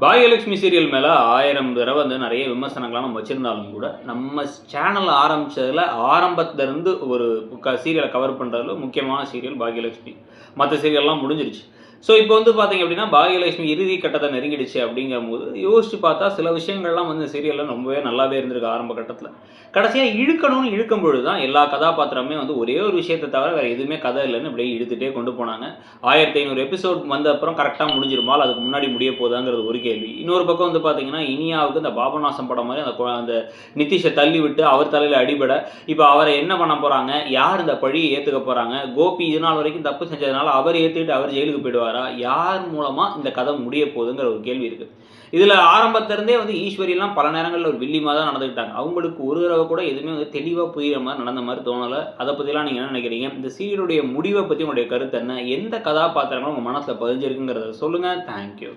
Bhagyalakshmi serial மேலே 1000 தடவை வந்து நிறைய விமர்சனங்கள்லாம் நம்ம வச்சுருந்தாலும் கூட நம்ம சேனல் ஆரம்பித்ததில் ஆரம்பத்துலேருந்து ஒரு சீரியலை கவர் பண்ணுறதுல முக்கியமான சீரியல் பாகியலட்சுமி. மற்ற சீரியல்லாம் முடிஞ்சிருச்சு. ஸோ இப்போ வந்து பார்த்தீங்க அப்படின்னா பாகியலட்சுமி இறுதி கட்டத்தை நெருங்கிடுச்சு அப்படிங்கும்போது யோசிச்சு பார்த்தா சில விஷயங்கள்லாம் வந்து சீரியலில் ரொம்பவே நல்லாவே இருந்திருக்கு ஆரம்ப கட்டத்தில். கடைசியாக இழுக்கணும்னு இழுக்கும் பொழுது தான் எல்லா கதாபாத்திரமே வந்து ஒரே ஒரு விஷயத்தை தவிர வேறு எதுவுமே கதை இல்லைன்னு இப்படியே இழுத்துட்டே கொண்டு போனாங்க. 1500 எபிசோட் வந்த அப்புறம் கரெக்டாக முடிஞ்சிருமால் அதுக்கு முன்னாடி முடிய போதாங்கிறது ஒரு கேள்வி. இன்னொரு பக்கம் வந்து பார்த்தீங்கன்னா இனியாவுக்கு இந்த பாபநாசம் படம் மாதிரி அந்த நிதிஷை தள்ளி விட்டு அவர் தலையில் அடிபட இப்போ அவரை என்ன பண்ண போகிறாங்க, யார் இந்த பழியை ஏற்றுக்க போகிறாங்க, கோபி இது நாள் வரைக்கும் தப்பு செஞ்சதுனால அவர் ஏற்றுக்கிட்டு அவர் ஜெயிலுக்கு போயிடுவாரா, யார் மூலமாக இந்த கதை முடிய போகுதுங்கிற ஒரு கேள்வி இருக்குது. இதில் ஆரம்பத்திலேருந்தே வந்து ஈஸ்வரியெல்லாம் பல நேரங்களில் ஒரு வில்லிமாக தான் நடந்துக்கிட்டாங்க. அவங்களுக்கு ஒரு தடவை கூட எதுவுமே வந்து தெளிவாக புரிகிற மாதிரி நடந்த மாதிரி தோணலை. அதை பற்றிலாம் நீங்கள் என்ன நினைக்கிறீங்க? இந்த சீரியலுடைய முடிவை பற்றி உங்களுடைய கருத்து என்ன? எந்த கதாபாத்திரங்களும் உங்கள் மனசில் பதிஞ்சிருக்குங்கிறத சொல்லுங்கள். தேங்க்யூ.